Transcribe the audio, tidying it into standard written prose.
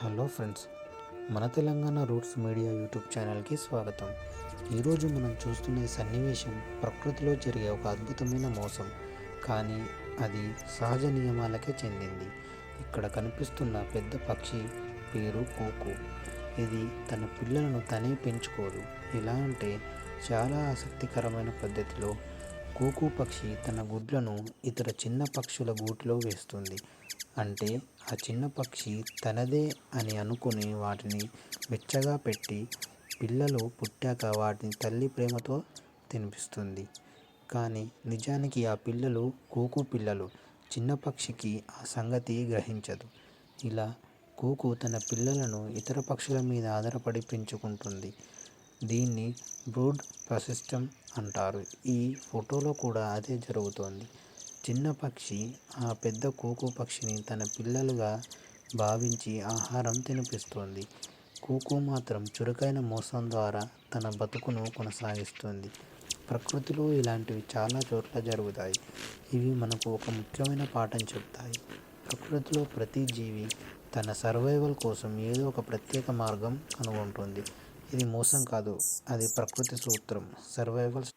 Hello friends, మన Telangana roots media YouTube ఛానల్కి స్వాగతం. ఈరోజు మనం చూస్తున్న ఈ సన్నివేశం ప్రకృతిలో జరిగే ఒక అద్భుతమైన మోసం, కానీ అది సహజ నియమాలకే చెందింది. ఇక్కడ కనిపిస్తున్న పెద్ద పక్షి పేరు కూకు. ఇది తన పిల్లలను తనే పెంచుకోదు. ఎలా అంటే చాలా ఆసక్తికరమైన పద్ధతిలో కూకు పక్షి తన గుడ్లను ఇతర చిన్న పక్షుల గూటిలో వేస్తుంది. అంటే ఆ చిన్న పక్షి తనదే అని అనుకుని వాటిని వెచ్చగా పెట్టి పిల్లలు పుట్టాక వాటిని తల్లి ప్రేమతో తినిపిస్తుంది. కానీ నిజానికి ఆ పిల్లలు కూకు పిల్లలు. చిన్న పక్షికి ఆ సంగతి గ్రహించదు. ఇలా కూకు తన పిల్లలను ఇతర పక్షుల మీద ఆధారపడి పెంచుకుంటుంది. దీన్ని బ్రూడ్ పర్సిస్టమ్ అంటారు. ఈ ఫోటోలో కూడా అదే జరుగుతోంది. చిన్న పక్షి ఆ పెద్ద కూకు పక్షిని తన పిల్లలుగా భావించి ఆహారం తినిపిస్తోంది. కూకు మాత్రం చురుకైన మోసం ద్వారా తన బతుకును కొనసాగిస్తుంది. ప్రకృతిలో ఇలాంటివి చాలా చోట్ల జరుగుతాయి. ఇవి మనకు ఒక ముఖ్యమైన పాఠం చెప్తాయి. ప్రకృతిలో ప్రతి జీవి తన సర్వైవల్ కోసం ఏదో ఒక ప్రత్యేక మార్గం కనుగొంటుంది. ఇది మోసం కాదు, అది ప్రకృతి సూత్రం, సర్వైవల్.